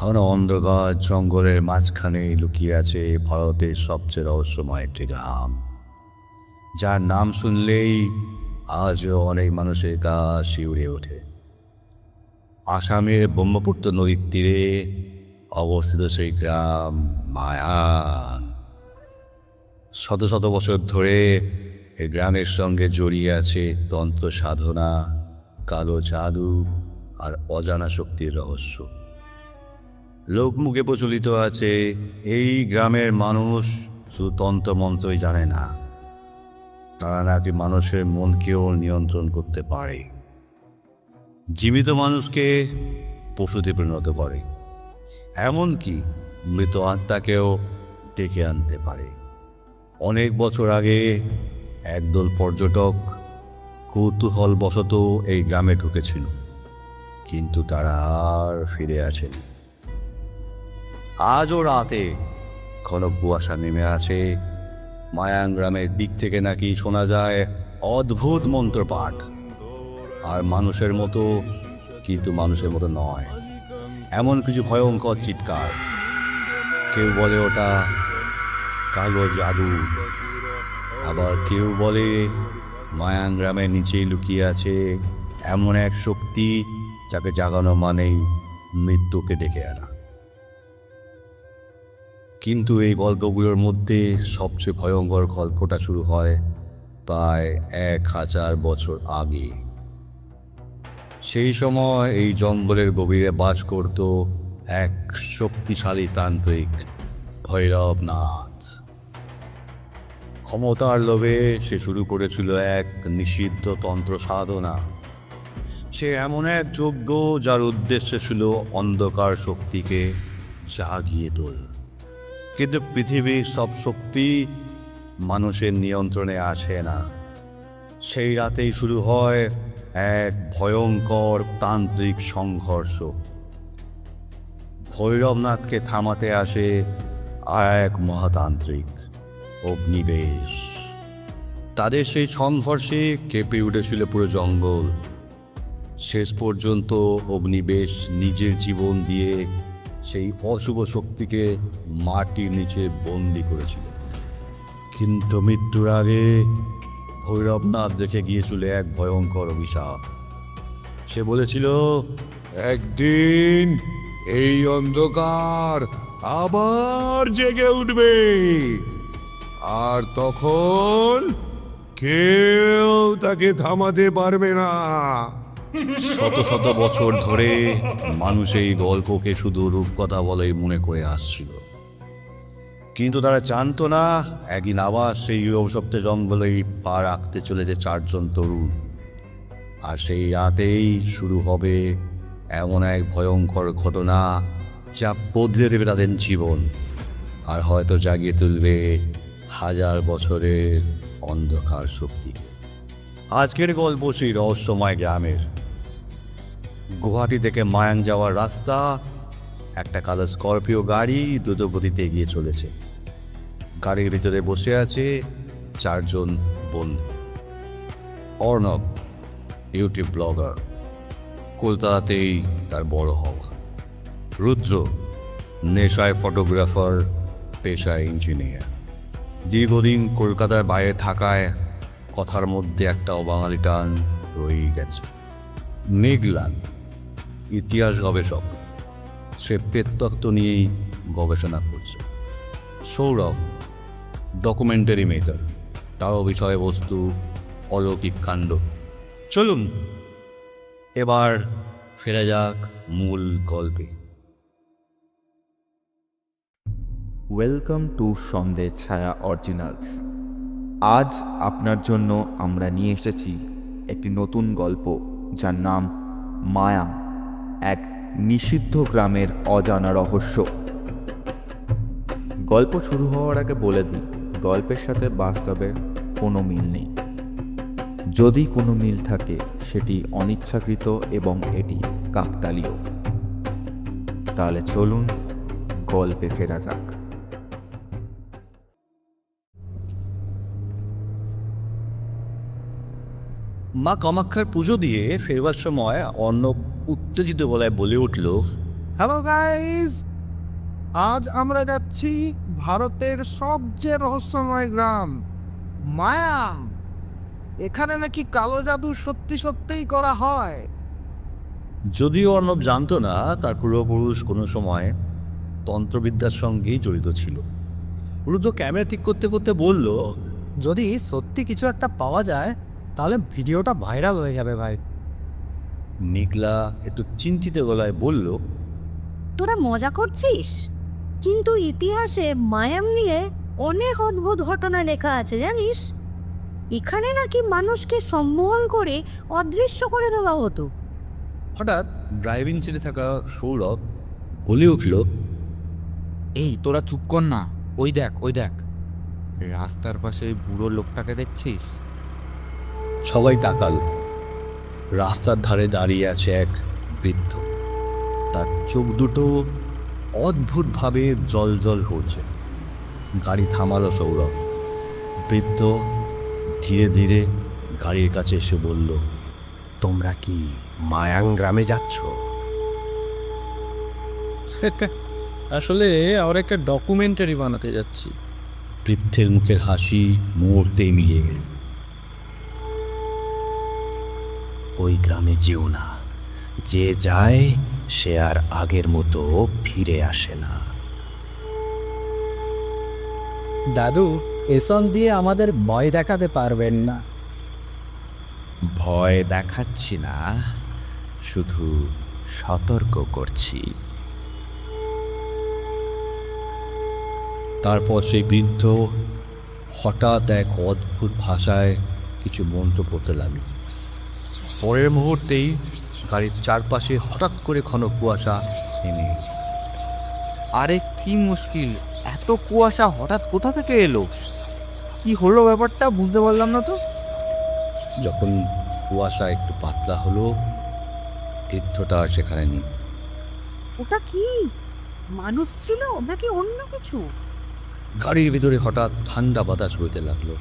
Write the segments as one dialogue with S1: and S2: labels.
S1: ঘন অন্ধকার জঙ্গলের মাঝখানে লুকিয়ে আছে ভারতের সবচেয়ে রহস্যময় একটি গ্রাম, যার নাম শুনলেই আজও অনেক মানুষের গা শিউরে ওঠে। আসামের ব্রহ্মপুত্র নদীর তীরে অবস্থিত সেই গ্রাম মায়াং। শত শত বছর ধরে এই গ্রামের সঙ্গে জড়িয়ে আছে তন্ত্র সাধনা, কালো জাদু আর অজানা শক্তির রহস্য। লোকমুখে প্রচলিত আছে এই গ্রামের মানুষ শুধু তন্ত্রমন্ত্রই জানে না, তারা নাকি মানুষের মনকেও নিয়ন্ত্রণ করতে পারে, জীবিত মানুষকে পশুতে পরিণত করে, এমনকি মৃত আত্মাকেও ডেকে আনতে পারে। অনেক বছর আগে একদল পর্যটক কৌতূহলবশত এই গ্রামে ঢুকেছিল, কিন্তু তারা আর ফিরে আসেনি। আজও রাতে ঘন কুয়াশা নেমে আসে। মায়াং গ্রামের দিক থেকে নাকি শোনা যায় অদ্ভুত মন্ত্রপাঠ, আর মানুষের মতো কিন্তু মানুষের মতো নয়, এমন কিছু ভয়ঙ্কর চিৎকার। কেউ বলে ওটা কালো জাদু, আবার কেউ বলে মায়াং গ্রামের নিচেই লুকিয়ে আছে এমন এক শক্তি যাকে জাগানো মানেই মৃত্যুকে ডেকে আনা। কিন্তু এই গল্পগুলোর মধ্যে সবচেয়ে ভয়ঙ্কর গল্পটা শুরু হয় প্রায় 1000 বছর আগে। সেই সময় এই জঙ্গলের গভীরে বাস করত এক শক্তিশালী তান্ত্রিক, ভৈরবনাথ। ক্ষমতার লোভে সে শুরু করেছিল এক নিষিদ্ধ তন্ত্র সাধনা। সে এমন এক যজ্ঞ যার উদ্দেশ্য ছিল অন্ধকার শক্তিকে জাগিয়ে তোলা। কিন্তু পৃথিবীর সব শক্তি মানুষের নিয়ন্ত্রণে আসে না। সেই রাতেই শুরু হয় এক ভয়ঙ্কর তান্ত্রিক সংঘর্ষ। ভৈরবনাথকে থামাতে আসে আর এক মহাতান্ত্রিক, অগ্নিবেশ। তাদের সেই সংঘর্ষে কেঁপে উঠেছিল পুরো জঙ্গল। শেষ পর্যন্ত অগ্নিবেশ নিজের জীবন দিয়ে সেই অশুভ শক্তিকে মাটির নিচে বন্দি করেছিল। কিন্তু মৃত্যুর আগে ভৈরবনাথ রেখে গিয়েছিল এক ভয়ঙ্কর অভিশাপ। সে বলেছিল, একদিন এই অন্ধকার আবার জেগে উঠবে, আর তখন কেউ তাকে থামাতে পারবে না। শত শত বছর ধরে মানুষ এই গল্পকে শুধু রূপকথা বলেই মনে করে আসছিল, কিন্তু তারা জানতো না একদিন আবার সেই অভিশপ্ত জঙ্গলেই পা রাখতে চলেছে 4 জন তরুণ। আর সেই রাতেই শুরু হবে এমন এক ভয়ঙ্কর ঘটনা যা বদলে দেবে তাদের জীবন, আর হয়তো জাগিয়ে তুলবে 1000 বছরের অন্ধকার শক্তিকে। আজকের গল্প সেই রহস্যময় গ্রামের। গুয়াহাটি থেকে মায়াং যাওয়ার রাস্তা। একটা কালো স্করপিও গাড়ি দ্রুত গতিতে এগিয়ে চলেছে। গাড়ির ভিতরে বসে আছে 4 জন বন্ধু। অর্ণব, ইউটিউব ব্লগার, কলকাতাতেই তার বড় হওয়া। রুদ্র, নেশায় ফটোগ্রাফার, পেশায় ইঞ্জিনিয়ার। দীর্ঘদিন কলকাতার বাইরে থাকায় কথার মধ্যে একটা অবাঙালি টান রয়েই গেছে। মেঘলান, ইতিহাস গবেষক, সে প্রেততত্ত্ব নিয়েই গবেষণা করছে। সৌরভ, ডকুমেন্টারি মেকার, তারও বিষয়বস্তু অলৌকিক কাণ্ড। চলুন এবার ফেরা যাক মূল গল্পে।
S2: ওয়েলকাম টু সন্দেহ ছায়া অরিজিনালস। আজ আপনার জন্য আমরা নিয়ে এসেছি একটি নতুন গল্প, যার নাম মায়া, এক নিষিদ্ধ গ্রামের অজানা রহস্য। গল্প শুরু হওয়ার আগে বলে দিই, গল্পের সাথে বাস্তবের কোনো মিল নেই। যদি কোনো মিল থাকে সেটি অনিচ্ছাকৃত এবং এটি কাকতালীয়। তাহলে চলুন গল্পে ফেরা যাক।
S1: মা কামাক্ষার পুজো দিয়ে ফেরবার সময় অর্ণব উত্তেজিত গলায় বলে উঠল,
S3: হ্যালো গাইস, আজ আমরা যাচ্ছি ভারতের সবচেয়ে রহস্যময় গ্রাম মায়াং। এখানে নাকি কালো জাদু সত্যি সত্যিই করা হয়।
S1: যদিও অর্ণব জানতো না তার পূর্বপুরুষ কোনো সময় তন্ত্রবিদ্যার সঙ্গেই জড়িত ছিল। রুদ্র ক্যামেরা ঠিক করতে করতে বলল,
S3: যদি সত্যি কিছু একটা পাওয়া যায় তাহলে ভিডিওটা ভাইরাল হয়ে যাবে ভাই।
S1: নিকলা একটু চিন্তিত গলায় বলল,
S4: তোরা মজা করছিস, কিন্তু ইতিহাসে মায়াং নিয়ে অনেক অদ্ভুত ঘটনা লেখা আছে জানিস। এখানে নাকি মানুষকে সম্মোহন করে অদৃশ্য করে দেওয়া হতো।
S1: হঠাৎ ড্রাইভিং সিটে থাকা সৌরভ বলে উঠল,
S5: এই তোরা চুপ কর না, ওই দেখ ওই দেখ, রাস্তার পাশে ওই বুড়ো লোকটাকে দেখছিস?
S1: সবাই তাকাল। রাস্তার ধারে দাঁড়িয়ে আছে এক বৃদ্ধ। তার চোখ দুটো অদ্ভুতভাবে জল করছে। গাড়ি থামালো সৌরভ। বৃদ্ধ ধীরে ধীরে গাড়ির কাছে এসে বলল, তোমরা কি মায়াং গ্রামে যাচ্ছ?
S3: আসলে আমরা একটা ডকুমেন্টারি বানাতে যাচ্ছি।
S1: বৃদ্ধের মুখের হাসি মুহূর্তেই মিলিয়ে গেল। ওই গ্রামে যেও না, যে যায় সে আর আগের মতো ফিরে আসে না।
S3: দাদু, এসন দিয়ে আমাদের ভয় দেখাতে পারবেন না।
S6: ভয় দেখাচ্ছি না, শুধু সতর্ক করছি।
S1: তারপর সেই বৃদ্ধ হঠাৎ এক অদ্ভুত ভাষায় কিছু মন্ত্র পড়তে লাগল। পরের মুহূর্তেই গাড়ির চারপাশে হঠাৎ করে ঘন কুয়াশা নেমে এলো।
S5: আরে কি মুশকিল, এত কুয়াশা হঠাৎ কোথা থেকে এলো? কি হলো ব্যাপারটা বুঝতে পারলাম না তো।
S1: যখন কুয়াশা একটু পাতলা হলো, বৃদ্ধটা আর সেখানে নেই।
S4: ওটা কি মানুষ ছিল নাকি অন্য কিছু?
S1: গাড়ির ভিতরে হঠাৎ ঠান্ডা বাতাস বইতে লাগলো।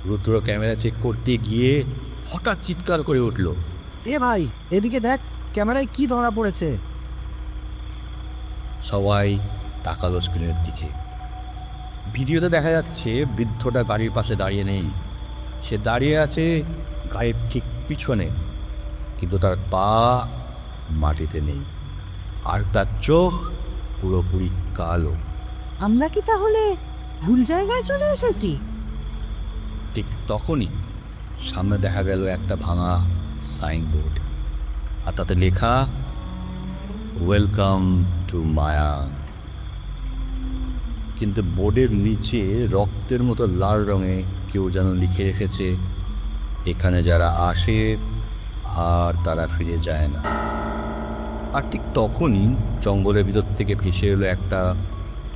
S1: রুদ্র ক্যামেরা চেক করতে গিয়ে হঠাৎ চিৎকার করে উঠল,
S3: এ ভাই, এদিকে দেখ, ক্যামেরায় কি ধরা পড়েছে।
S1: সবাই তাকালো স্ক্রিনের দিকে। ভিডিওতে দেখা যাচ্ছে বৃদ্ধটা গাড়ির পাশে দাঁড়িয়ে নেই। সে দাঁড়িয়ে আছে গাড়ির ঠিক পিছনে, কিন্তু তার পা মাটিতে নেই, আর তার চোখ পুরোপুরি কালো।
S4: আমরা কি তাহলে ভুল জায়গায় চলে এসেছি?
S1: ঠিক তখনই সামনে দেখা গেল একটা ভাঙা সাইনবোর্ড, আর তাতে লেখা, ওয়েলকাম টু মায়াং। কিন্তু বোর্ডের নিচে রক্তের মতো লাল রঙে কেউ যেন লিখে রেখেছে, এখানে যারা আসে আর তারা ফিরে যায় না। আর ঠিক তখনই জঙ্গলের ভিতর থেকে ভেসে এলো একটা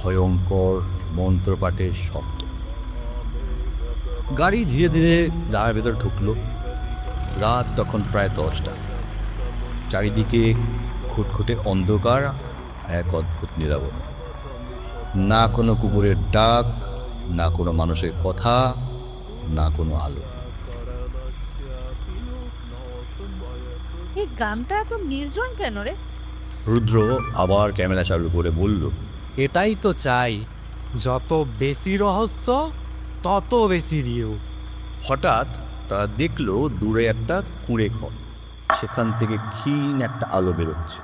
S1: ভয়ঙ্কর মন্ত্রপাঠের শব্দ। গাড়ি ধীরে ধীরে গ্রামের ভেতর ঢুকলো। রাত তখন প্রায় 10টা। চারিদিকে খুটখুটে অন্ধকার, এক অদ্ভুত নীরবতা। না কোনো কুকুরের ডাক, না কোনো মানুষের কথা, না কোনো আলো।
S4: এই গ্রামটা এত নির্জন কেন রে?
S1: রুদ্র আবার ক্যামেরা চালু করে বলল,
S3: এটাই তো চাই, যত বেশি রহস্য তত বেশি ভিউ।
S1: হঠাৎ তারা দেখলো দূরে একটা কুঁড়ে ঘর। সেখান থেকে ক্ষীণ একটা আলো বেরোচ্ছে।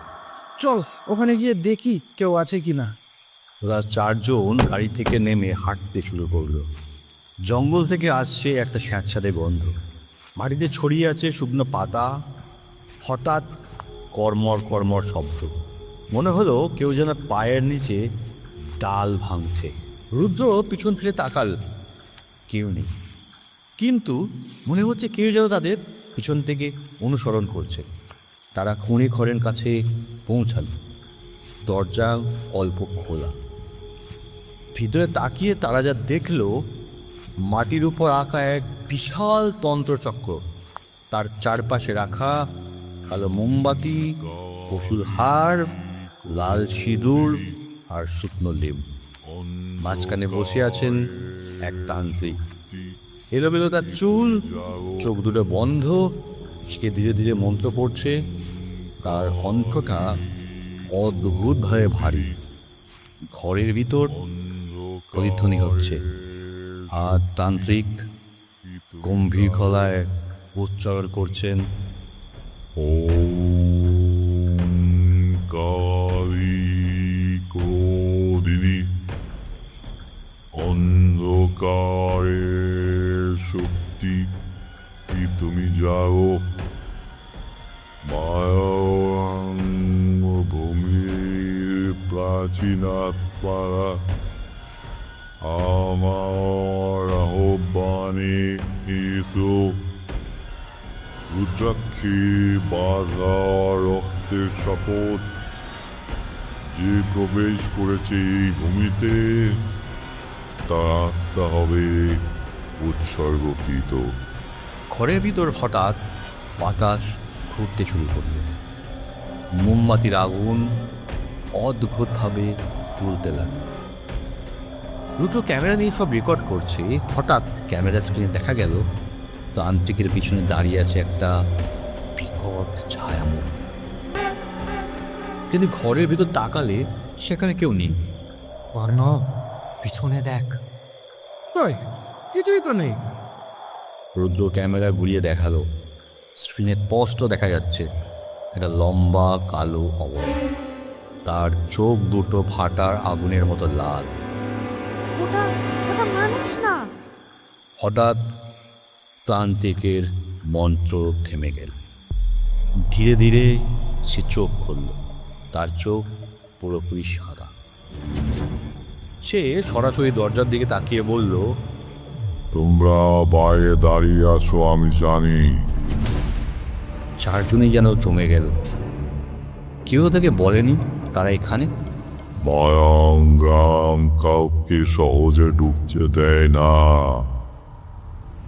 S3: চল ওখানে গিয়ে দেখি কেউ আছে কিনা।
S1: ওরা চারজন গাড়ি থেকে নেমে হাঁটতে শুরু করলো। জঙ্গল থেকে আসছে একটা স্যাঁতস্যাঁতে গন্ধ। মাটিতে ছড়িয়ে আছে শুকনো পাতা। হঠাৎ কর্মর কর্মর শব্দ। মনে হলো কেউ যেন পায়ের নিচে ডাল ভাঙছে। রুদ্র পিছন ফিরে তাকাল, কেউ নেই, কিন্তু মনে হচ্ছে কেউ যেন তাদের পিছন থেকে অনুসরণ করছে। তারা খুঁড়ে ঘরের কাছে পৌঁছাল। দরজা অল্প খোলা। ভিতরে তাকিয়ে তারা যা দেখলো, মাটির উপর আঁকা এক বিশাল তন্ত্রচক্র, তার চারপাশে রাখা কালো মোমবাতি, পশুর হাড়, লাল সিঁদুর আর শুকনো লেবু। মাঝখানে বসে আছেন এক তান্ত্রিক। এলোমেলো তার চুল, চোখ দুটো বন্ধ, সে ধীরে ধীরে মন্ত্র পড়ছে। তার কণ্ঠটা অদ্ভুতভাবে ভারী। ঘরের ভিতর প্রতিধ্বনি হচ্ছে, আর তান্ত্রিক গম্ভীর গলায় উচ্চারণ করছেন,
S7: ওম কালী ক্রোধিনী, অন্ধকারের শক্তি কি তুমি যাও, মায়াং ভূমির প্রাচীন আত্মারা, আমার আহ্বানে এসো। রুদ্রাক্ষী বাধা রক্তের শপথ, যে প্রবেশ করেছে এই ভূমিতে তার আত্মা হবে উৎসর্গকৃত।
S1: ঘরের ভিতর হঠাৎ বাতাস ঘুরতে শুরু করলো। মোমবাতির আগুন অদ্ভুতভাবে জ্বলতে লাগলো। রুদ্র ক্যামেরা নিয়ে সব রেকর্ড করছে। হঠাৎ ক্যামেরা স্ক্রিনে দেখা গেল তান্ত্রিকের পিছনে দাঁড়িয়ে আছে একটা বিকট ছায়ামূর্তি। কিন্তু ঘরের ভিতর তাকালে সেখানে কেউ নেই।
S5: অর্ণব, পিছনে দেখ।
S3: কই, কিছুই তো নেই।
S1: রুদ্র ক্যামেরা ঘুরিয়ে দেখালো। স্ক্রিনে স্পষ্ট দেখা যাচ্ছে একটা লম্বা কালো অবয়ব, তার চোখ দুটো ফাটার আগুনের মতো লাল।
S4: ওটা ওটা মানুষ না।
S1: হঠাৎ তান্ত্রিকের মন্ত্র থেমে গেল। ধীরে ধীরে সে চোখ খুলল। তার চোখ পুরোপুরি সাদা। সে সরাসরি দরজার দিকে তাকিয়ে বলল,
S7: তোমরা বাইরে দাঁড়িয়ে আছো আমি জানি।
S1: চারজনই যেন জমে গেল। কেউ তাকে বলেনি তারা এখানে।
S7: মায়াং গ্রাম কাউকে সহজে ঢুকতে দেয় না,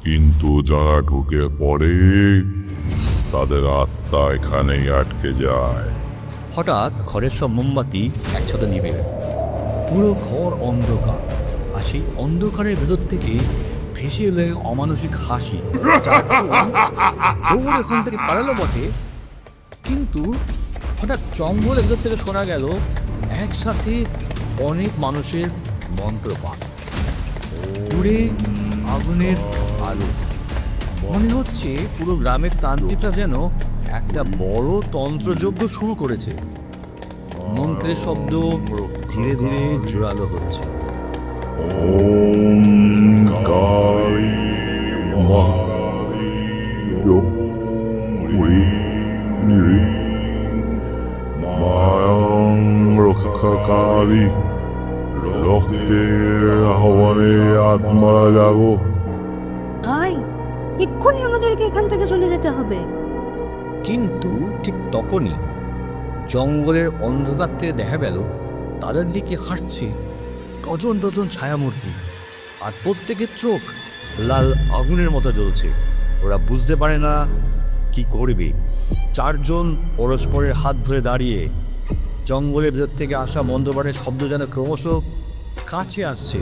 S7: কিন্তু যারা ঢুকে পড়ে তাদের আত্মা এখানেই আটকে যায়।
S1: হঠাৎ ঘরের সব মোমবাতি একসাথে নিভে গেল। পুরো ঘর অন্ধকার, আর সেই অন্ধকারের ভেতর থেকে ভেসে এলো এক অমানসিক হাসি। চারজন দৌড়ে ওখান থেকে পালালো বটে, কিন্তু হঠাৎ জঙ্গলের ভেতর থেকে শোনা গেল একসাথে অনেক মানুষের মন্ত্রপাঠ। দূরে আগুনের আলো। মনে হচ্ছে পুরো গ্রামের তান্ত্রিকরা যেন একটা বড় তন্ত্রযজ্ঞ শুরু করেছে। মন্ত্রের শব্দ ধীরে ধীরে জোরালো হচ্ছে।
S7: ওম কালী মহাকালী মায়াং রক্ষাকারী, রক্তের আহ্বানে আত্মারা জাগো।
S4: ভাই, এক্ষুনি আমাদেরকে এখান থেকে চলে যেতে হবে।
S1: কিন্তু ঠিক তখনই জঙ্গলের অন্ধকার থেকে দেখা গেল তাদের দিকে হাঁটছে ডজন ডজন ছায়ামূর্তি, আর প্রত্যেকের চোখ লাল আগুনের মতো জ্বলছে। ওরা বুঝতে পারে না কি করবে। চারজন পরস্পরের হাত ধরে দাঁড়িয়ে। জঙ্গলের ভেতর থেকে আসা মন্ত্রপাঠের শব্দ যেন ক্রমশ কাছে আসছে।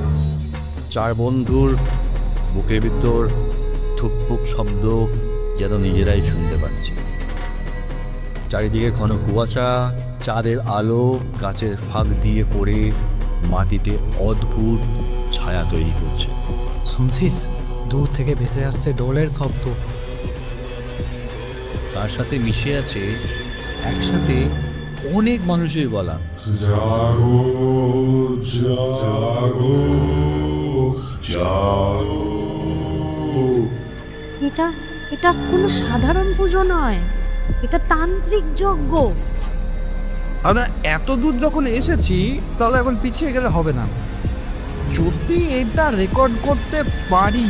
S1: চার বন্ধুর বুকের ভিতর থুকপুক শব্দ যেন নিজেরাই শুনতে পাচ্ছে। চারিদিকে ঘন কুয়াশা, চাঁদের আলো গাছের ফাঁক দিয়ে পড়ে মাটিতে অদ্ভুত ছায়া তৈরি করছে।
S5: শুনছিস, দূর থেকে ভেসে আসছে ডোলের শব্দ।
S1: তার সাথে মিশে আছে একসাথে অনেক মানুষের গলা।
S7: জাগো জাগো জাগো।
S4: এটা এটা কোনো সাধারণ পুজো নয়, এটা তান্ত্রিক যজ্ঞ।
S3: আমরা এত দূর যখন এসেছি তাহলে এখন পিছিয়ে গেলে হবে না। যদি এটা রেকর্ড করতে পারি।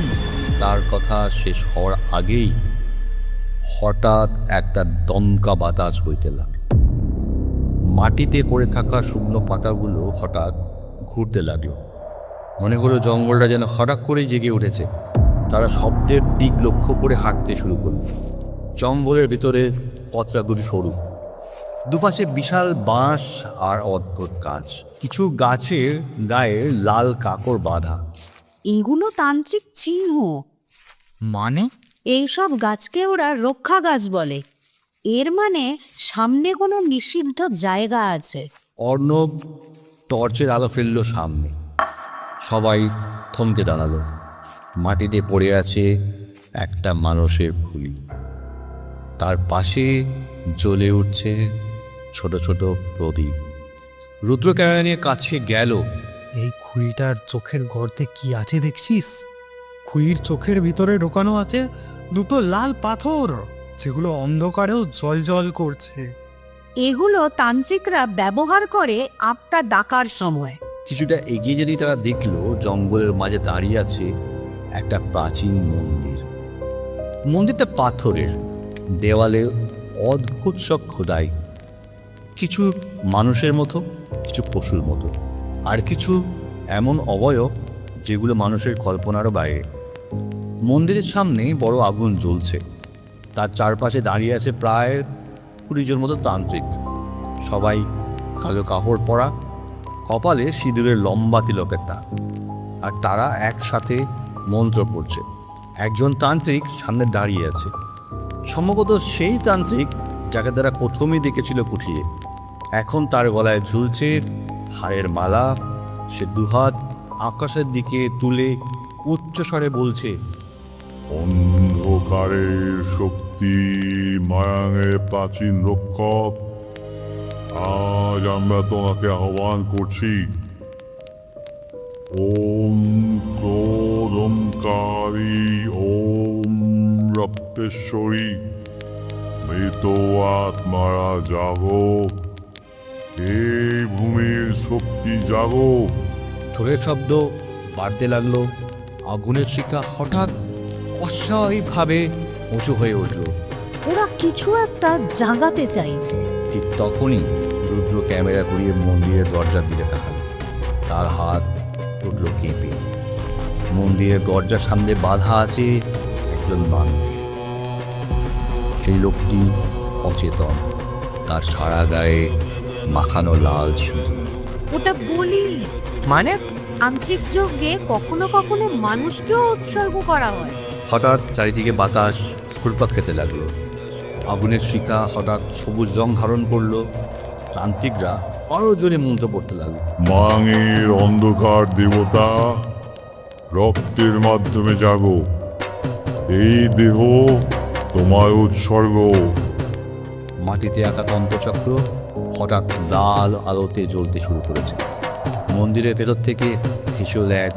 S1: তার কথা শেষ হওয়ার আগেই হঠাৎ একটা দমকা বাতাস বইতে লাগল। মাটিতে পড়ে থাকা শুকনো পাতাগুলো হঠাৎ ঘুরতে লাগলো। মনে হলো জঙ্গলটা যেন হঠাৎ করেই জেগে উঠেছে। তারা শব্দের দিক লক্ষ্য করে হাঁটতে শুরু করল। জঙ্গলের ভিতরে পথরাগুলি সরু, দুপাশে বিশাল বাঁশ আর অদ্ভুত গাছ। কিছু গাছের গায়ে লাল কাকড় বাঁধা।
S4: এগুলো তান্ত্রিক চিহ্ন।
S5: মানে?
S4: এইসব গাছকে ওরা রক্ষা গাছ বলে। এর মানে সামনে কোনো নিষিদ্ধ জায়গা আছে।
S1: অর্ণব টর্চের আলো ফেললো সামনে। সবাই থমকে দাঁড়ালো। মাটিতে পড়ে আছে একটা মানুষের খুলি, তার পাশে জ্বলে উঠছে ছোট ছোট প্রদীপ। রুদ্র ক্যামেরা নিয়ে কাছে গেল।
S3: এই খুঁড়িটার চোখের গর্তে কি আছে দেখছিস? খুঁড়ির চোখের ভিতরে ঢোকানো আছে দুটো লাল পাথর, যেগুলো অন্ধকারেও জল করছে।
S4: এগুলো তান্ত্রিকরা ব্যবহার করে আত্মা ডাকার সময়।
S1: কিছুটা এগিয়ে যেতেই তারা দেখলো জঙ্গলের মাঝে দাঁড়িয়ে আছে একটা প্রাচীন মন্দির। মন্দিরটা পাথরের, দেওয়ালে অদ্ভুত সব খোদাই, কিছু মানুষের মতো, কিছু পশুর মতো, আর কিছু এমন অবয়ব যেগুলো মানুষের কল্পনারও বাইরে। মন্দিরের সামনে বড় আগুন জ্বলছে, তার চারপাশে দাঁড়িয়ে আছে প্রায় 20 জন মতো তান্ত্রিক। সবাই কালো কাপড় পরা, কপালে সিঁদুরের লম্বা তিলকের দাগ, আর তারা একসাথে মন্ত্র পড়ছে। একজন তান্ত্রিক সামনে দাঁড়িয়ে আছে, সম্ভবত সেই তান্ত্রিক যাকে তারা প্রথমেই দেখেছিল কুঠিয়ে। এখন তার গলায় ঝুলছে হাড়ের মালা। সে দুহাত আকাশের দিকে তুলে উচ্চস্বরে বলছে,
S7: অন্ধকারের শক্তি, মায়াঙের প্রাচীন রক্ষক, আজ আমরা তোমাকে আহ্বান করছি। ওম ক্রোধমকারী, ওম রক্তেশ্বরী, মৃত আত্মারা জাগো, এই ভূমির শক্তি জাগো।
S1: ঢোলের শব্দ বাড়তে লাগলো। আগুনের শিখা হঠাৎ অস্বাভাবিকভাবে উঁচু হয়ে উঠল।
S4: ওরা কিছু একটা জাগাতে চাইছে।
S1: ঠিক তখনই রুদ্র ক্যামেরা ঘুরিয়ে মন্দিরের দরজার দিকে তাকাল। তার হাত উঠল কেঁপে। মন্দিরের দরজার সামনে বাধা আছে একজন মানুষ। সেই লোকটি অচেতন, তার সারা গায়ে মাখানো লাল সিঁদুর।
S4: ওটা বলি,
S5: মানে
S4: তান্ত্রিক যজ্ঞে কখনো কখনো মানুষকেও উৎসর্গ করা হয়।
S1: হঠাৎ চারিদিকে বাতাস ঘুরপাক খেতে লাগলো। আগুনের শিখা হঠাৎ সবুজ রং ধারণ করলো। তান্ত্রিকরা আরো জোরে মন্ত্র পড়তে লাগলো।
S7: মাঙের অন্ধকার দেবতা, রক্তের মাধ্যমে জাগো, এই দেহ তোমায় উৎসর্গ।
S1: মাটিতে আঁকা তন্ত্রচক্র হঠাৎ লাল আলোতে জ্বলতে শুরু করেছে। মন্দিরের ভেতর থেকে ভেসে এলো এক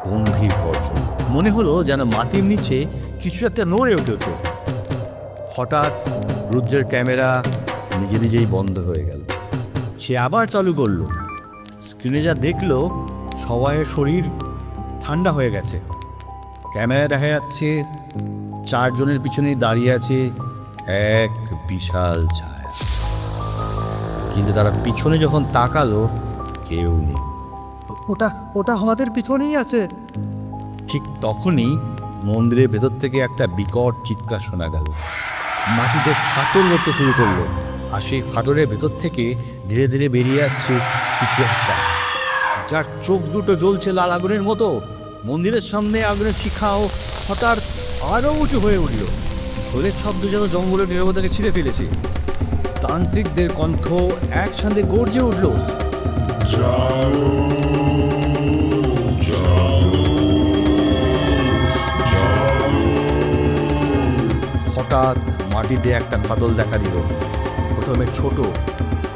S1: গম্ভীর গর্জন। মনে হলো যেন মাটির নিচে কিছু একটা নড়ে উঠেছে। হঠাৎ রুদ্রের ক্যামেরা নিজে নিজেই বন্ধ হয়ে গেল। সে আবার চালু করলো। স্ক্রিনে যা দেখলো, সবাইয়ের শরীর ঠান্ডা হয়ে গেছে। ক্যামেরা দেখা যাচ্ছে 4 জনের পিছনেই দাঁড়িয়ে আছে এক বিশাল ছায়া, কিন্তু তারা পিছনে যখন তাকালো কেউ নেই।
S3: ওটা আমাদের পিছনেই আছে।
S1: ঠিক তখনই মন্দিরের ভেতর থেকে একটা বিকট চিৎকার শোনা গেল। মাটিতে ফাটল ধরতে শুরু করলো, আর সেই ফাটলের ভেতর থেকে ধীরে ধীরে বেরিয়ে আসছে কিছু একটা, যার চোখ দুটো জ্বলছে লাল আগুনের মতো। মন্দিরের সামনে আগুনের শিখাও হঠাৎ আরও উঁচু হয়ে উঠল। ঢোলের শব্দ যেন জঙ্গলের নীরবতাকে ছিঁড়ে ফেলেছে। তান্ত্রিকদের কণ্ঠ একসাথে গর্জে উঠল, হঠাৎ মাটিতে একটা ফাটল দেখা দিল। প্রথমে ছোট,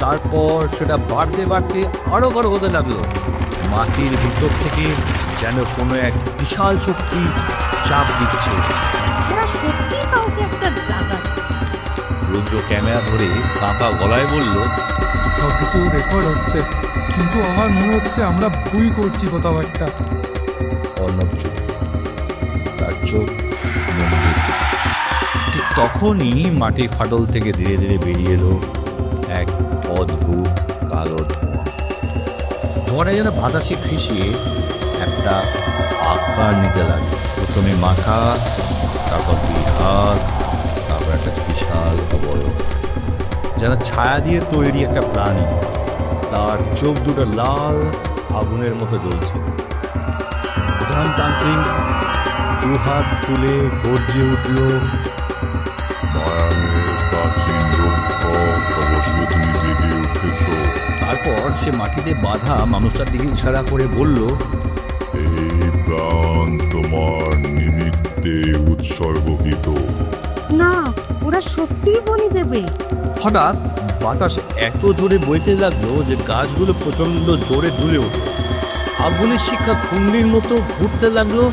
S1: তারপর সেটা বাড়তে বাড়তে আরো বড় হতে লাগলো। মাটির ভিতর থেকে যেন কোনো এক বিশাল শক্তি চাপ দিচ্ছে।
S4: ওরা সত্যি কাউকে একটা জাগাচ্ছে।
S1: রুদ্র ক্যামেরা ধরে কাঁপা গলায় বলল,
S3: সব কিছু রেকর্ড হচ্ছে, কিন্তু আমার মনে হচ্ছে আমরা ভুল করছি কোথাও একটা।
S1: অর্ণব চোখ, তার চোখ মন্দিরের দিকে। ঠিক তখনই মাটির ফাটল থেকে ধীরে ধীরে বেরিয়ে এলো এক অদ্ভুত কালো ধোঁয়া। ধোঁয়াটা যেন বাতাসে ফিসিয়ে একটা আকার নিতে লাগে। প্রথমে মাথা, তারপর 2 হাত, তারপর একটা বিশাল অবয়ব, যেন ছায়া দিয়ে তৈরি একটা প্রাণী। তার চোখ দুটো লাল আগুনের মতো জ্বলছে। প্রধান তান্ত্রিক 2 হাত তুলে গর্জে উঠল,
S7: মায়াঙের প্রাচীন রক্ষক, অবশ্যই তুমি জেগে উঠেছ।
S1: তারপর সে মাটিতে বাঁধা মানুষটার দিকে ইশারা করে বলল,
S7: এই প্রাণ তোমার নিমিত্তে উৎসর্গকৃত।
S4: না, ওরা সত্যিই বলি দেবে।
S1: হঠাৎ বাতাস এত জোরে বইতে লাগলো যে গাছগুলো প্রচণ্ড জোরে দুলে ওঠে। আগুনের শিখা খুন্ডির মতো ঘুরতে লাগলো।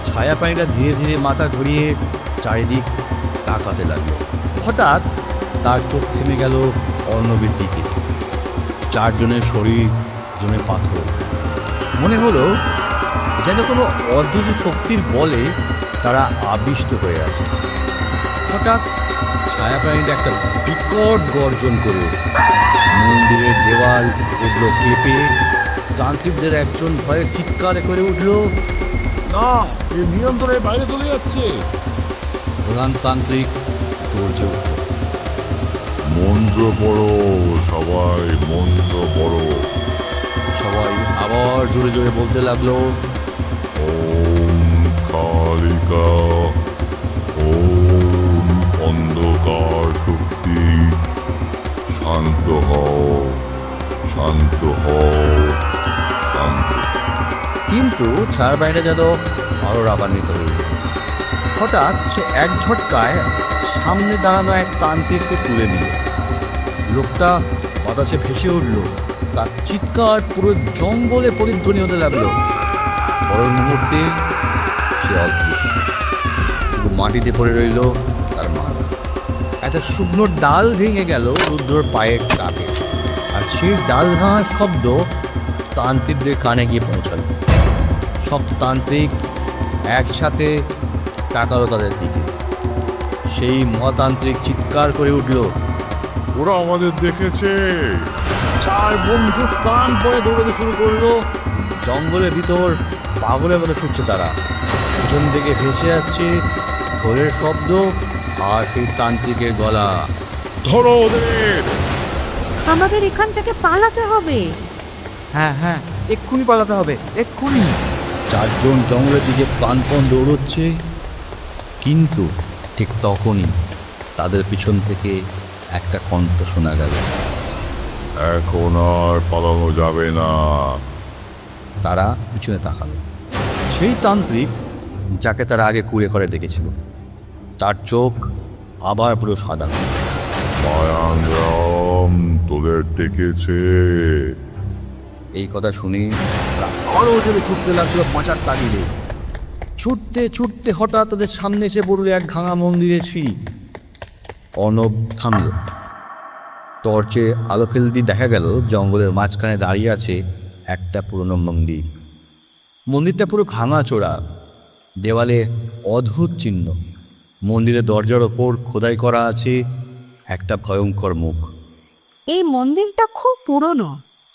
S1: ছায়া পানিটা ধীরে ধীরে মাথা ঘুরিয়ে চারিদিক তাকাতে লাগলো। হঠাৎ তার চোখ থেমে গেল অর্ণবের দিকে। চারজনের শরীর জমে পাথর। মনে হলো যেন কোনো অদৃশ্য শক্তির বলে তারা আবিষ্ট হয়ে আছে। হঠাৎ ছায়া প্রাণীটা একটা বিকট গর্জন করে উঠল। মন্দিরের দেওয়াল উঠল কেঁপে। তান্ত্রিকদের একজন ভয়ে চিৎকার করে উঠল,
S7: না, এ নিয়ন্ত্রণের বাইরে চলে যাচ্ছে।
S1: প্রধান তান্ত্রিক গর্জে উঠল,
S7: মন্ত্র পড়ো সবাই, মন্ত্র পড়ো।
S1: সবাই আবার জোরে জোরে বলতে লাগলো,
S7: ওম কালিকা, ওম অন্ধকার শক্তি, শান্ত হও, শান্ত হও, শান্ত।
S1: কিন্তু ছায়ার বাইরে যেন আরো রাগান্বিত হয়ে উঠল। হঠাৎ সে এক ঝটকায় সামনে দাঁড়ানো এক তান্ত্রিককে তুলে নিল। লোকটা বাতাসে ভেসে উঠল। তার চিৎকার পুরো জঙ্গলে প্রতিধ্বনি হতে লাগলো। পরের মুহূর্তে সে অদৃশ্য। শুধু মাটিতে পড়ে রইল তার মালা। একটা শুকনো ডাল ভেঙে গেল রুদ্রর পায়ের চাপে, আর সেই ডাল ভাঙার শব্দ তান্ত্রিকদের কানে গিয়ে পৌঁছালো। সব তান্ত্রিক একসাথে তাকালো তাদের দিকে। সেই মহাতান্ত্রিক চিৎকার করে উঠল,
S7: ওরা আমাদের দেখেছে।
S1: চার বন্ধু প্রাণ পরে দৌড়াতে শুরু করলো। জঙ্গলের ভিতর পাগলের মতো ছুটছে তারা। পিছন থেকে ভেসে আসছে ঢোলের শব্দ আর সেই তান্ত্রিকের গলা।
S7: ধরো ওদের।
S4: আমাদের এখান থেকে পালাতে হবে।
S5: হ্যাঁ হ্যাঁ, এক্ষুনি পালাতে হবে, এক্ষুনি।
S1: চারজন জঙ্গলের দিকে প্রাণপণ দৌড়চ্ছে। কিন্তু ঠিক তখনই তাদের পিছন থেকে একটা কণ্ঠ শোনা গেল,
S7: এখন আর পালানো যাবে না।
S1: তারা পিছনে তাকালো। সেই তান্ত্রিক যাকে তারা আগে কুড়ে করে দেখেছিল। তার চোখ আবার পুরো সাদা।
S7: মায়াঙ্গাম তোদের ডেকেছে।
S1: এই কথা শুনে তারা আরো জোরে ছুটতে লাগলো পাঁচার তাগিদে। ছুটতে ছুটতে হঠাৎ তাদের সামনে এসে পড়লো এক ভাঙা মন্দিরের সিঁড়ি। অর্ণব থামল। টর্চে আলো ফেলতে দেখা গেল জঙ্গলের মাঝখানে দাঁড়িয়ে আছে একটা পুরনো মন্দির। মন্দিরটা পুরো ভাঙাচোরা, দেওয়ালে অদ্ভুত চিহ্ন। মন্দিরের দরজার ওপর খোদাই করা আছে একটা ভয়ঙ্কর মুখ।
S4: এই মন্দিরটা খুব পুরনো।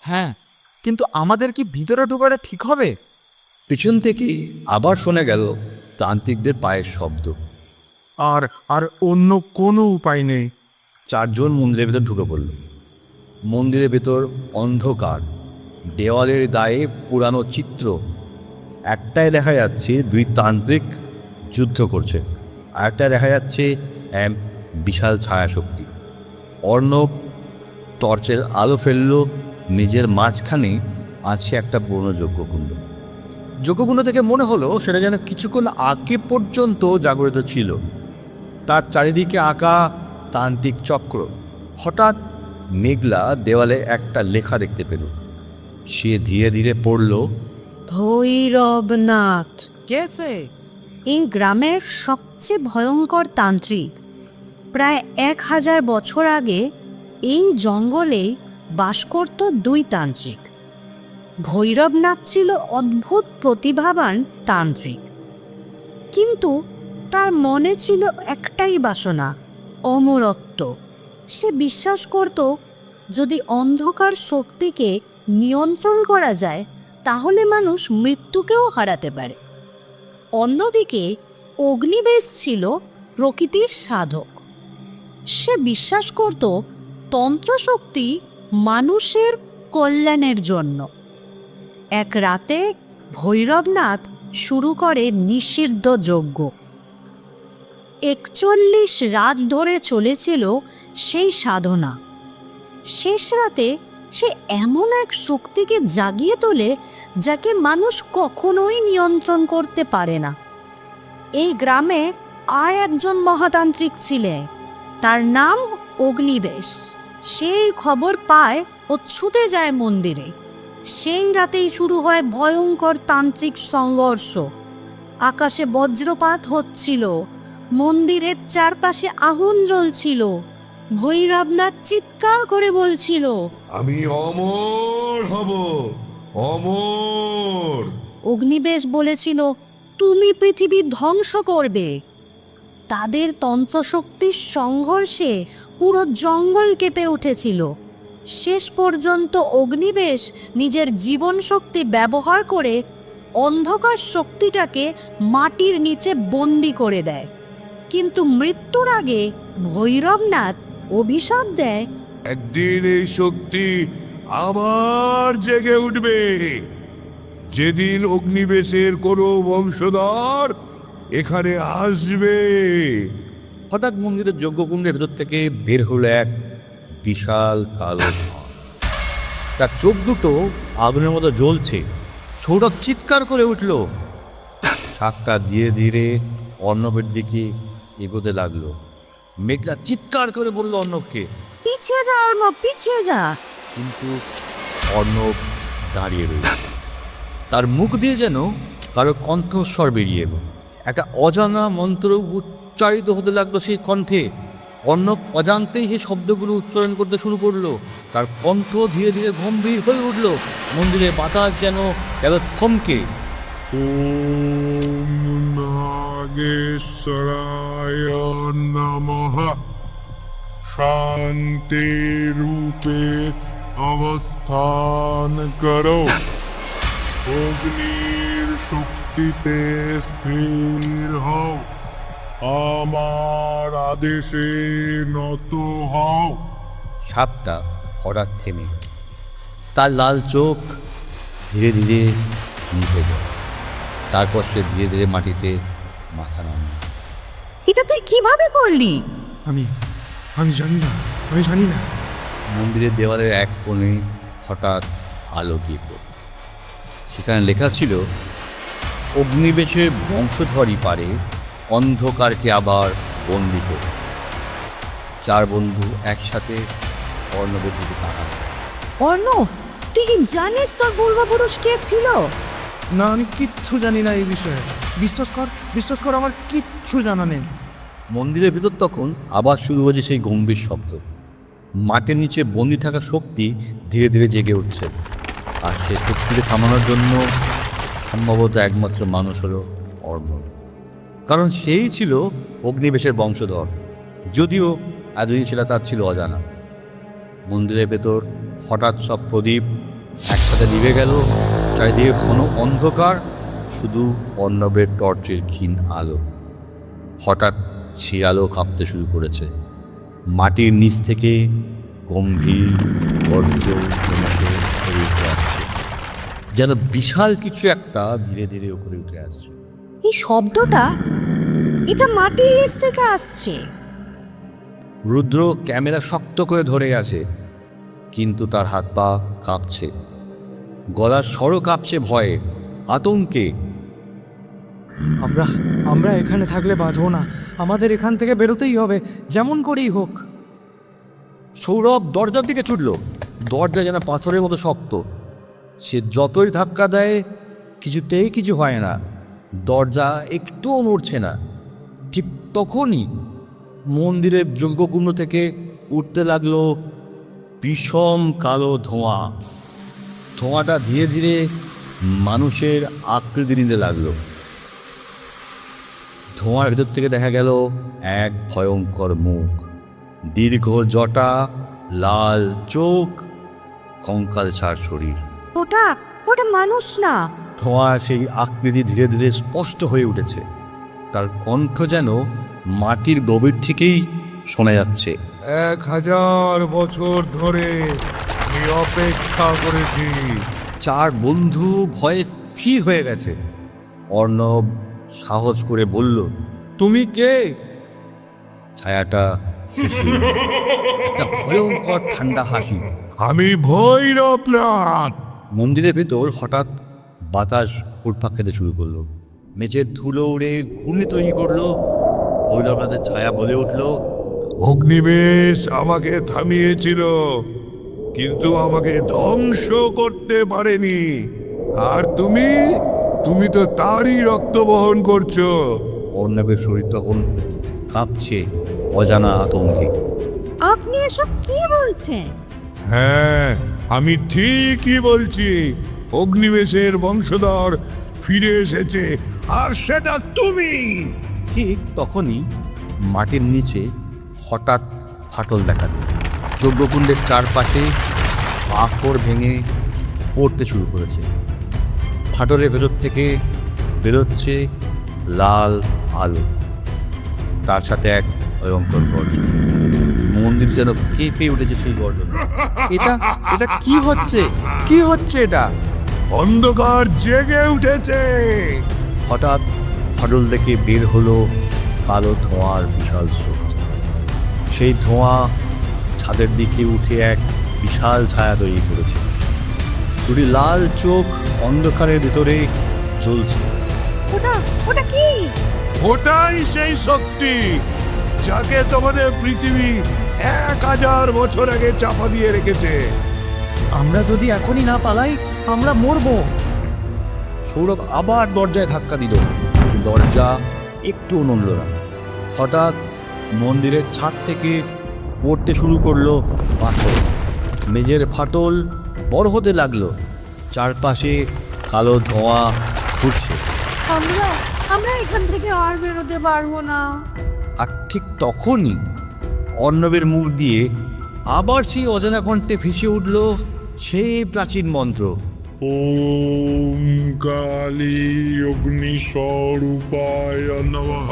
S5: হ্যাঁ, কিন্তু আমাদের কি ভিতরে ঢোকাটা ঠিক হবে?
S1: পিছন থেকে আবার শোনা গেল তান্ত্রিকদের পায়ের শব্দ।
S3: আর অন্য কোনো উপায় নেই।
S1: চারজন মন্দিরের ভেতর ঢুকে পড়ল। মন্দিরের ভেতর অন্ধকার, দেওয়ালের গায়ে পুরানো চিত্র। একটায় দেখা যাচ্ছে দুই তান্ত্রিক যুদ্ধ করছে, আরেকটায় দেখা যাচ্ছে এক বিশাল ছায়াশক্তি। অর্ণব টর্চের আলো ফেলল। নিজের মাঝখানে আছে একটা পুরনো যজ্ঞকুণ্ড। যজ্ঞকুণ্ড থেকে মনে হলো সেটা যেন কিছুক্ষণ আগে পর্যন্ত জাগরিত ছিল। তার চারিদিকে আঁকা তান্ত্রিক চক্র। হঠাৎ মেঘলা দেওয়ালে একটা লেখা দেখতে পেল। সে ধীরে ধীরে পড়ল,
S4: ভৈরবনাথ
S5: কে সে?
S4: এই গ্রামের সবচেয়ে ভয়ঙ্কর তান্ত্রিক। প্রায় 1000 বছর আগে এই জঙ্গলে বাস করত দুই তান্ত্রিক। ভৈরবনাথ ছিল অদ্ভুত প্রতিভাবান তান্ত্রিক, কিন্তু তার মনে ছিল একটাই বাসনা, অমরত্ব। সে বিশ্বাস করত যদি অন্ধকার শক্তিকে নিয়ন্ত্রণ করা যায় তাহলে মানুষ মৃত্যুকেও হারাতে পারে। অন্যদিকে অগ্নিবেশ ছিল প্রকৃতির সাধক। সে বিশ্বাস করত তন্ত্রশক্তি মানুষের কল্যাণের জন্য। এক রাতে ভৈরবনাথ শুরু করে নিষিদ্ধ যজ্ঞ। 41 রাত ধরে চলেছিল সেই সাধনা। শেষ রাতে সে এমন এক শক্তিকে জাগিয়ে তোলে যাকে মানুষ কখনোই নিয়ন্ত্রণ করতে পারে না। এই গ্রামে আর একজন মহাতান্ত্রিক ছিলেন, তার নাম অগ্নিবেশ। সেই খবর পায় ও ছুটে যায় মন্দিরে। সেই রাতেই শুরু হয় ভয়ঙ্কর তান্ত্রিক সংঘর্ষ। আকাশে বজ্রপাত হচ্ছিল, মন্দিরের চারপাশে আগুন জ্বলছিল। ভৈরবনাথ চিৎকার করে বলছিল,
S8: আমি অমর হব, অমর।
S4: অগ্নিবেশ বলেছিল, তুমি পৃথিবী ধ্বংস করবে। তাদের তন্ত্রশক্তির সংঘর্ষে পুরো জঙ্গল কেঁপে উঠেছিল। শেষ পর্যন্ত অগ্নিবেশ নিজের জীবন শক্তি ব্যবহার করে অন্ধকার শক্তিটাকে মাটির নিচে বন্দি করে দেয়। কিন্তু মৃত্যুর আগে ভৈরবনাথ অভিশাপ দেয়,
S8: একদিন এই শক্তি আবার জেগে উঠবে, যেদিন অগ্নিবেশের কোনো বংশধর এখানে আসবে।
S1: হঠাৎ মন্দিরের যজ্ঞকুণ্ডের ভেতর থেকে বের হলো এক বিশাল কালো ষাঁড়। তার চোখ দুটো আগুনের মতো জ্বলছে। সৌরভ চিৎকার করে উঠল। শাকটা ধীরে ধীরে অর্ণবের দিকে এগোতে লাগলো। মেঘলা চিৎকার করে বলল অর্ণবকে,
S4: পিছিয়ে যা অর্ণব, পিছিয়ে যা।
S1: কিন্তু অর্ণব দাঁড়িয়ে রইল। তার মুখ দিয়ে যেন কারো কণ্ঠস্বর বেরিয়ে এলো। একটা অজানা মন্ত্র উচ্চারিত হতে লাগলো সেই কণ্ঠে। অর্ণব অজান্তেই সেই শব্দগুলো উচ্চারণ করতে শুরু করলো। তার কণ্ঠ ধীরে ধীরে গম্ভীর হয়ে উঠল। মন্দিরের বাতাস যেন গেল থমকে।
S7: ওম নাগেশ্বরায় নমঃ। শান্তি রূপে অবস্থান করো। অগ্নির শক্তিতে স্থির হও। আমার আদেশে নত হও।
S1: সাপটা হঠাৎ থেমে গেল। তার লাল চোখ ধীরে ধীরে নিভে গেল। তারপর সে ধীরে ধীরে মাটিতে মাথা নামাল।
S4: এটা তুই কিভাবে করলি?
S3: আমি জানি না।
S1: মন্দিরের দেওয়ালের এক কোণে হঠাৎ আলো দিয়ে পড়ল। সেখানে লেখা ছিল, অগ্নিবেশের বংশধরই পারে অন্ধকারকে আবার বন্দি করে। চার বন্ধু একসাথে অর্ণবের দিকে তাকাল।
S4: অর্ণব, তুই কি জানিস তোর পূর্বপুরুষ কে ছিল?
S3: না, আমি কিচ্ছু জানি না এই বিষয়ে। বিশ্বাস কর আমার কিচ্ছু জানা নেই।
S1: মন্দিরের ভিতর তখন আবার শুরু হয়েছে সেই গম্ভীর শব্দ। মাটির নিচে বন্দি থাকা শক্তি ধীরে ধীরে জেগে উঠছে। আর সেই শক্তিকে থামানোর জন্য সম্ভবত একমাত্র মানুষ হলো অর্ণব। কারণ সেই ছিল অগ্নিবেশের বংশধর, যদিও এতদিন সেটা তার ছিল অজানা। মন্দিরের ভেতর হঠাৎ সব প্রদীপ একসাথে নিভে গেল। চারিদিকে ঘন অন্ধকার, শুধু অর্ণবের টর্চের ক্ষীণ আলো। হঠাৎ সেই আলো কাঁপতে শুরু করেছে। মাটির নিচ থেকে গম্ভীর গর্জ ক্রমশ উপরে উঠে আসছে, যেন বিশাল কিছু একটা ধীরে ধীরে উপরে উঠে আসছে।
S4: এই শব্দটা, এটা মাটির নিচ থেকে আসছে।
S1: রুদ্র ক্যামেরা শক্ত করে ধরে আছে, কিন্তু তার হাত পা কাঁপছে। গলার স্বরও কাঁপছে ভয়ে, আতঙ্কে।
S3: আমরা এখানে থাকলে বাঁচবো না। আমাদের এখান থেকে বেরোতেই হবে, যেমন করেই হোক।
S1: সৌরভ দরজার দিকে ছুটল। দরজা যেন পাথরের মতো শক্ত। সে যতই ধাক্কা দেয় কিছুতেই কিছু হয় না। দরজা একটুও নড়ছে না। ঠিক তখনই মন্দিরের যজ্ঞকুণ্ড থেকে উঠতে লাগলো বিষম কালো ধোঁয়া। ধোঁয়াটা ধীরে ধীরে মানুষের আকৃতি নিতে লাগলো। ধোঁয়ার ভেতর থেকে দেখা গেল এক ভয়ঙ্কর মুখ, দীর্ঘ জটা, লাল চোখ, কঙ্কাল ছাড় শরীর।
S4: ওটা মানুষ না।
S1: ধোঁয়া সেই আকৃতি ধীরে ধীরে স্পষ্ট হয়ে উঠেছে। তার কণ্ঠ যেন মাটির গভীর থেকেই শোনা যাচ্ছে।
S8: 1000 বছর ধরে আমি অপেক্ষা করেছি।
S1: চার বন্ধু ভয়ে স্থির হয়ে গেছে। অর্ণব সাহস করে বলল,
S3: তুমি কে?
S1: ছায়াটা হেসে উঠল। একটা ভয়ঙ্কর ঠান্ডা হাসি।
S8: আমি ভৈরবনাথ।
S1: মন্দিরের ভেতর হঠাৎ বাতাস ঘুরপাক খেতে শুরু করলো। মেঝের ধুলো উড়ে ঘূর্ণি তৈরি করলো। ভৈরবনাথের ছায়া বলে উঠল,
S8: অগ্নিবেশ আমাকে থামিয়েছিল, কিন্তু আমাকে ধ্বংস করতে পারেনি। আর তুমি তো তারই রক্ত বহন করছো।
S1: অর্ণবের শরীর তখন কাঁপছে অজানা আতঙ্কে।
S4: আপনি এসব কি বলছেন?
S8: হ্যাঁ, আমি ঠিকই বলছি। অগ্নিবেশের বংশধর ফিরে এসেছে, আর সেটা তুমি।
S1: ঠিক তখনই মাটির নিচে হঠাৎ ফাটল দেখা দিল। যজ্ঞকুণ্ডের চারপাশে পাথর ভেঙে পড়তে শুরু করেছে। ফাটলের ভেতর থেকে বেরোচ্ছে লাল আলো, তার সাথে এক ভয়ঙ্কর গর্জন। মন্দির যেন কেঁপে উঠেছে সেই গর্জন।
S5: এটা এটা কি হচ্ছে এটা?
S8: অন্ধকার জেগে উঠেছে।
S1: হঠাৎ ফাটল থেকে বের হলো কালো ধোঁয়ার বিশাল স্রোত। সেই ধোঁয়া ছাদের দিকে উঠে এক বিশাল ছায়া তৈরি করেছে। দুটি লাল চোখ অন্ধকারের ভিতরে জ্বলছে।
S4: ওটা ওটা কি?
S8: ওটাই সেই শক্তি যাকে তোমাদের পৃথিবী 1000 বছর আগে চাপা দিয়ে রেখেছে।
S3: আমরা যদি এখনই না পালাই আমরা মরবো।
S1: সৌরভ আবার দরজায় ধাক্কা দিল। দরজা একটু নড়ল না। হঠাৎ মন্দিরের ছাদ থেকে পড়তে শুরু করলো পাথর। মেঝের ফাটল বড় হতে লাগলো। চারপাশে কালো ধোঁয়া ঘুরছে।
S4: আমরা এখান থেকে আর বেরোতে পারবো না।
S1: আর ঠিক তখনই অর্ণবের মুখ দিয়ে আবার সেই অজানা কণ্ঠে ভেসে উঠল সেই প্রাচীন মন্ত্র।
S8: ওম কালী অগ্নিস্বরূপায় নমঃ।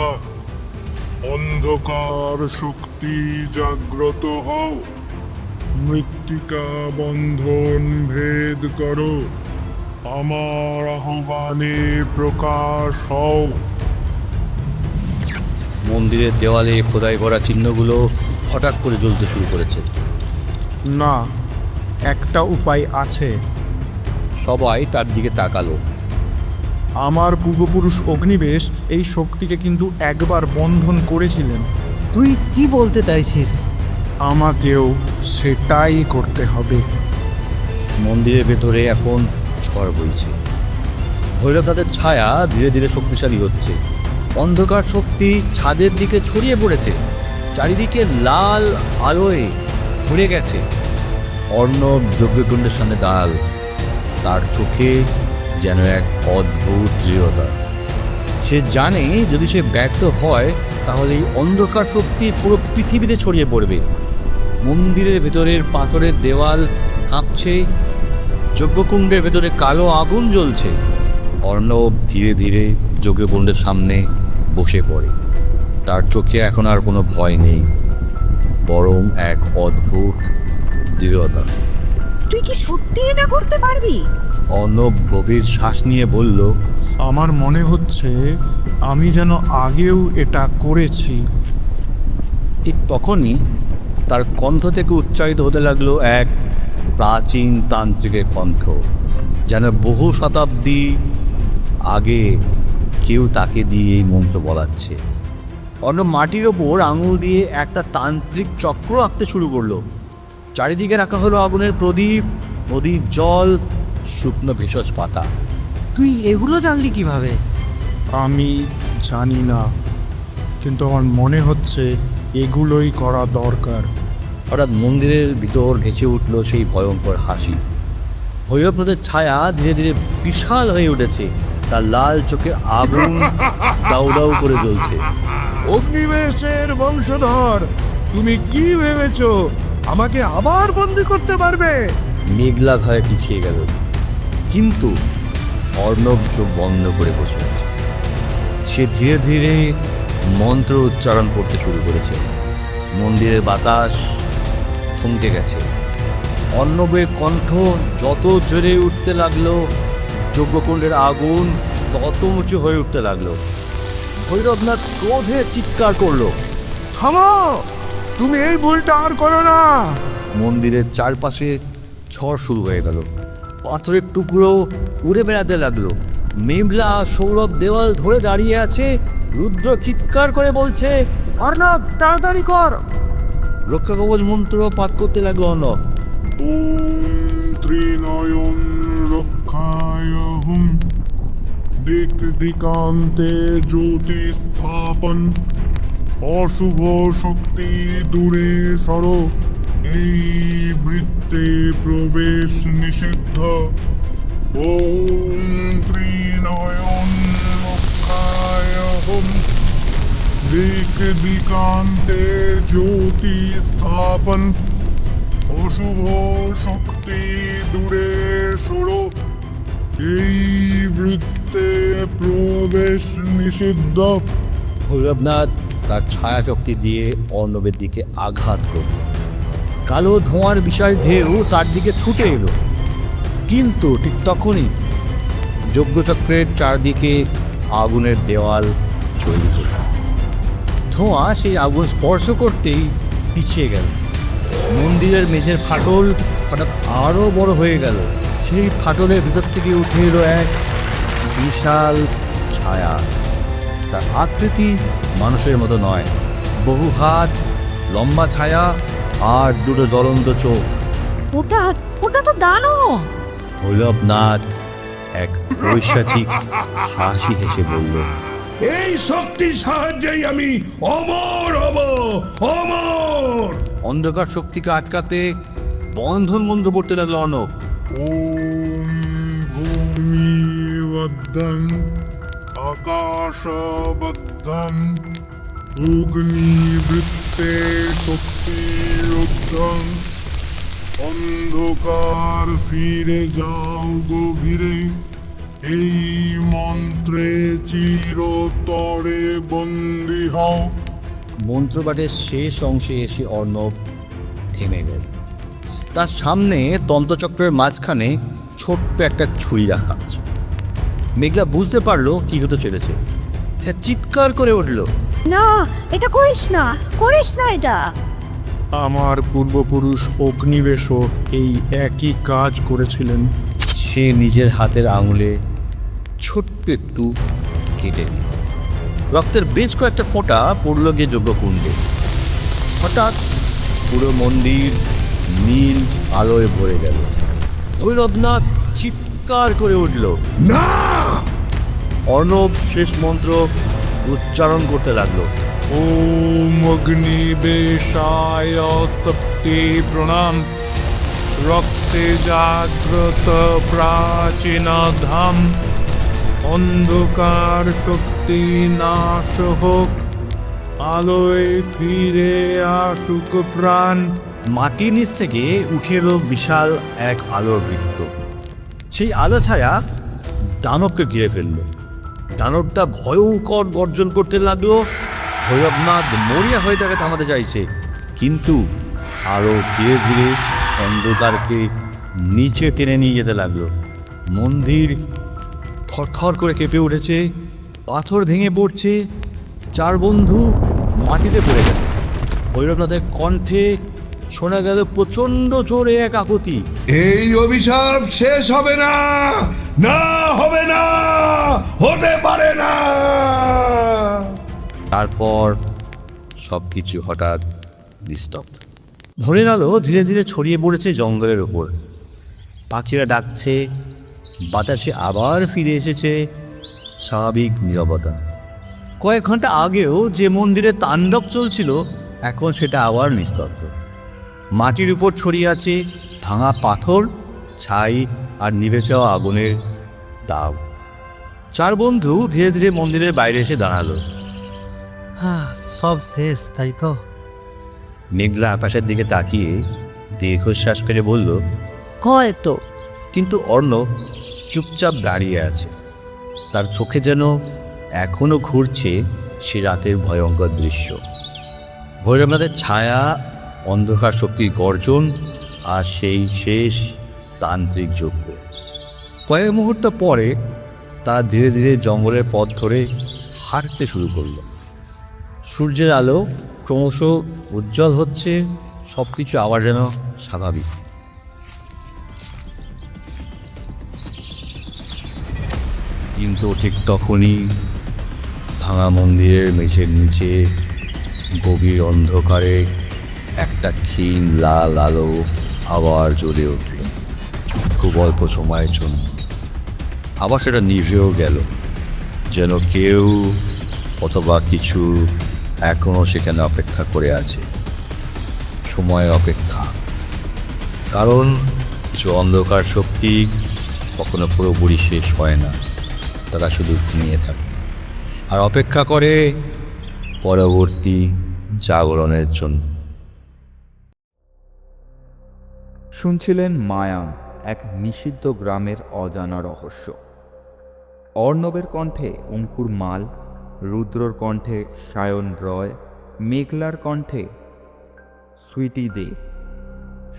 S8: অন্ধকার শক্তি জাগ্রত হও, মৃত্তিকা বন্ধন ভেদ করো, আমার আহ্বানে প্রকাশ হও।
S1: মন্দিরের দেওয়ালে খোদাই করা চিহ্নগুলো হঠাৎ করে জ্বলতে শুরু করেছে।
S3: না, একটা উপায় আছে।
S1: সবাই তার দিকে তাকালো।
S3: আমার পূর্বপুরুষ অগ্নিবেশ এই শক্তিকে কিন্তু একবার বন্ধন করেছিলেন। তুই কি বলতে চাইছিস? আমাকেও সেটাই করতে হবে।
S1: মন্দিরের ভেতরে এখন ঝড় বইছে। ভৈরবনাথের ছায়া ধীরে ধীরে শক্তিশালী হচ্ছে। অন্ধকার শক্তি ছাদের দিকে ছড়িয়ে পড়েছে। চারিদিকে লাল আলোয় ভরে গেছে। অর্ণব যজ্ঞকুণ্ডের সামনে দাঁড়াল। তার চোখে যেন এক অদ্ভুত দৃঢ়তা। সে জানে যদি সে ব্যর্থ হয় তাহলে এই অন্ধকার শক্তি পুরো পৃথিবীতে ছড়িয়ে পড়বে। মন্দিরের ভেতরের পাথরের দেওয়াল কাঁপছে। যজ্ঞকুণ্ডের ভেতরে কালো আগুন জ্বলছে। অর্ণব ধীরে ধীরে যজ্ঞকুণ্ডের সামনে বসে পড়ে। তার চোখে এখন আর কোনো ভয় নেই, বরং এক অদ্ভুত দৃঢ়তা।
S4: তুই কি সত্যি এটা করতে পারবি?
S1: অর্ণব গভীর শ্বাস নিয়ে বলল,
S3: আমার মনে হচ্ছে আমি যেন আগেও এটা করেছি।
S1: ঠিক তখনই তার কণ্ঠ থেকে উচ্চারিত হতে লাগলো এক প্রাচীন তান্ত্রিকের কণ্ঠ, যেন বহু শতাব্দী আগে কেউ তাকে দিয়ে এই মন্ত্র বলাচ্ছে। অর্ণব মাটির ওপর আঙুল দিয়ে একটা তান্ত্রিক চক্র আঁকতে শুরু করলো। চারিদিকে রাখা হলো আগুনের প্রদীপ, নদীর জল, শুকনো ভেষজ পাতা।
S3: তুই এগুলো জানলি কিভাবে? আমি জানি না, কিন্তু আমার মনে হচ্ছে এগুলোই করা দরকার।
S1: হঠাৎ মন্দিরের ভিতর ভেসে উঠল সেই ভয়ঙ্কর হাসি। ভৈরবনাথের ছায়া ধীরে ধীরে বিশাল হয়ে উঠেছে। তার লাল চোখের আগুন দাউ দাউ করে জ্বলছে।
S8: অগ্নিবেশের বংশধর, তুমি কি ভেবেছো আমাকে আবার বন্দি করতে পারবে?
S1: মেঘলা ঘরে পিছিয়ে গেল, কিন্তু অর্ণব চোখ বন্ধ করে বসে আছে। সে ধীরে ধীরে মন্ত্র উচ্চারণ করতে শুরু করেছে। মন্দিরের বাতাস থমকে গেছে। অর্ণবের কণ্ঠ যত জোরে উঠতে লাগলো, যজ্ঞকুণ্ডের আগুন তত উঁচু হয়ে উঠতে লাগলো। ভৈরবনাথ ক্রোধে চিৎকার করলো,
S8: থামো! তুমি এই ভুলটা আর করো না।
S1: মন্দিরের চারপাশে ঝড় শুরু হয়ে গেল, পাথরের টুকরো উড়ে বেড়াতে লাগলো। মেঘলা সৌরভ দেওয়াল ধরে দাঁড়িয়ে আছে, রুদ্র চিৎকার করে বলছে,
S3: অর্ণব তাড়াতাড়ি কর।
S1: রক্ষা কবচ মন্ত্র পাঠ করতে লাগলো অর্ণব।
S7: ওম ত্রিনয়ন রক্ষায় হুম দিক দিকান্তে জ্যোতি স্থাপন অশুভ শক্তি দূরে সরো এই বৃত্তে প্রবেশ নিষিদ্ধ। ওম ত্রিনয়ন রক্ষায় হুম দিক দিকান্তের জ্যোতি স্থাপন অশুভ শক্তি দূরে সরো এই বৃত্তে প্রবেশ নিষিদ্ধ।
S1: ভৈরবনাথ তার ছায়া শক্তি দিয়ে অর্ণবের দিকে আঘাত করল। কালো ধোঁয়ার বিশাল ঢেউ তার দিকে ছুটে এলো, কিন্তু ঠিক তখনই যজ্ঞচক্রের চারদিকে আগুনের দেওয়াল তৈরি হল। ধোঁয়া সেই আগুন স্পর্শ করতেই পিছিয়ে গেল। মন্দিরের মেঝের ফাটল হঠাৎ আরও বড় হয়ে গেল। সেই ফাটলের ভিতর থেকে উঠে এলো এক বিশাল ছায়া। তার আকৃতি মানুষের মতো নয়, বহু হাত, লম্বা ছায়া আর দুটো জ্বলন্ত চোখ।
S4: ওটা ওটা তো দানব।
S1: ভৈরবনাথ এক পৈশাচিক হাসি হেসে বলল,
S8: এই শক্তির সাহায্যেই আমি অমর হব, অমর।
S1: অন্ধকার শক্তিকে আটকাতে বন্ধন মন্ত্র পড়তে লাগলো অর্ণব।
S7: ওম ভূমিবদ্ধং আকাশবদ্ধং অগ্নিবৃত্তে শক্তিরুদ্ধং অন্ধকার ফিরে যাও গভীরে এই মন্ত্রে চিরতরে বন্দী হও।
S1: মন্ত্রপাঠের শেষ অংশে এসে অর্ণব থেমে গেল। তার সামনে তন্ত্রচক্রের মাঝখানে ছোট্ট একটা ছুরি রাখা আছে। মেঘলা বুঝতে পারলো কি হতে চলেছে। সে চিৎকার করে উঠল,
S4: না, এটা করিস না, করিস না এটা।
S8: আমার পূর্বপুরুষ অগ্নিবেশও এই একই কাজ করেছিলেন।
S1: সে নিজের হাতের আঙুলে ছোট্ট একটু কেটে দিল। রক্তের বেশ কয়েকটা ফোঁটা পড়ল গিয়ে যজ্ঞকুণ্ডে। হঠাৎ পুরো মন্দির নীল আলোয় ভরে গেল। ভৈরবনাথ চিৎকার করে উঠল,
S8: না!
S1: অর্ণব শেষ মন্ত্র উচ্চারণ করতে লাগলো।
S8: ওম অগ্নিবেশায় শক্তি প্রণাম রক্তে জাগ্রত প্রাচীন ধাম অন্ধকার শক্তি নাশ হোক আলোয় ফিরে আসুক প্রাণ।
S1: মাটির নিচ থেকে উঠে এলো বিশাল এক আলোর বৃত্ত। সেই আলো ছায়া দানবকে ঘিরে ফেলল। দানবটা ভয়ঙ্কর গর্জন করতে লাগলো। ভৈরবনাথ মরিয়া হয়ে তাকে থামাতে চাইছে, কিন্তু আরও ধীরে ধীরে অন্ধকারকে নিচে টেনে নিয়ে যেতে লাগলো। মন্দির থরথর করে কেঁপে উঠেছে, পাথর ভেঙে পড়ছে, চার বন্ধু মাটিতে পড়ে গেছে। ভৈরবনাথের কণ্ঠে শোনা গেল প্রচণ্ড জোরে এক আকুতি,
S8: এই অভিশাপ শেষ হবে না, না হবে না, হতে পারে না।
S1: তারপর সব কিছু হঠাৎ নিস্তব্ধ। ভোরের আলো ধীরে ধীরে ছড়িয়ে পড়েছে জঙ্গলের ওপর। পাখিরা ডাকছে, বাতাসে আবার ফিরে এসেছে স্বাভাবিক নীরবতা। কয়েক ঘন্টা আগেও যে মন্দিরে তাণ্ডব চলছিল, এখন সেটা আবার নিস্তব্ধ। মাটির উপর ছড়িয়ে আছে ভাঙা পাথর, ছাই আর নিভে যাওয়া আগুনের দাগ। চার বন্ধু ধীরে ধীরে মন্দিরের বাইরে এসে দাঁড়ালো।
S3: সব শেষ, তাই তো?
S1: মেঘলা আকাশের দিকে তাকিয়ে দীর্ঘশ্বাস ফেলে বলল,
S4: হয়তো।
S1: কিন্তু অর্ণব চুপচাপ দাঁড়িয়ে আছে। তার চোখে যেন এখনো ঘুরছে সে রাতের ভয়ঙ্কর দৃশ্য। ভৈরবনাথের ছায়া, অন্ধকার শক্তির গর্জন আর সেই শেষ তান্ত্রিক যজ্ঞ। কয়েক মুহূর্ত পরে তারা ধীরে ধীরে জঙ্গলের পথ ধরে হাঁটতে শুরু করল। সূর্যের আলো ক্রমশ উজ্জ্বল হচ্ছে, সব কিছু আবার যেন স্বাভাবিক। কিন্তু ঠিক তখনই ভাঙা মন্দিরের মেঝের নিচে গভীর অন্ধকারে একটা ক্ষীণ লাল আলো আবার জ্বলে উঠল, খুব অল্প সময়ের জন্য। আবার সেটা নিভেও গেল, যেন কেউ অথবা কিছু এখনও সেখানে অপেক্ষা করে আছে। সময়ের অপেক্ষা, কারণ কিছু অন্ধকার শক্তি কখনো পুরোপুরি শেষ হয় না, তারা শুধু ঘুমিয়ে থাকে আর অপেক্ষা করে পরবর্তী জাগরণের জন্য।
S2: শুনছিলেন মায়াং, এক নিষিদ্ধ গ্রামের অজানা রহস্য। অর্ণবের কণ্ঠে অঙ্কুর মাল, রুদ্রর কণ্ঠে সায়ন রয়, মেঘলার কণ্ঠে সুইটি দে,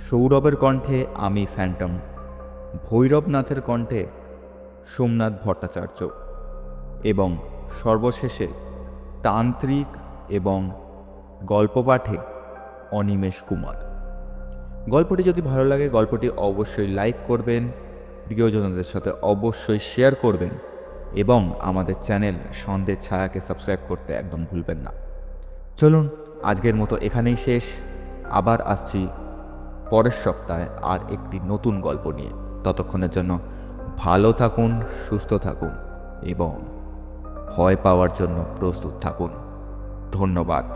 S2: সৌরভের কণ্ঠে আমি ফ্যান্টম, ভৈরবনাথের কণ্ঠে সোমনাথ ভট্টাচার্য এবং সর্বশেষে তান্ত্রিক এবং গল্প পাঠে অনিমেষ কুমার। গল্পটি যদি ভালো লাগে গল্পটি অবশ্যই লাইক করবেন, প্রিয়জনদের সাথে অবশ্যই শেয়ার করবেন এবং আমাদের চ্যানেল সন্ধ্যের ছায়াকে সাবস্ক্রাইব করতে একদম ভুলবেন না। চলুন আজকের মতো এখানেই শেষ, আবার আসছি পরের সপ্তাহে আর একটি নতুন গল্প নিয়ে। ততক্ষণের জন্য ভালো থাকুন, সুস্থ থাকুন এবং ভয় পাওয়ার জন্য প্রস্তুত থাকুন। ধন্যবাদ।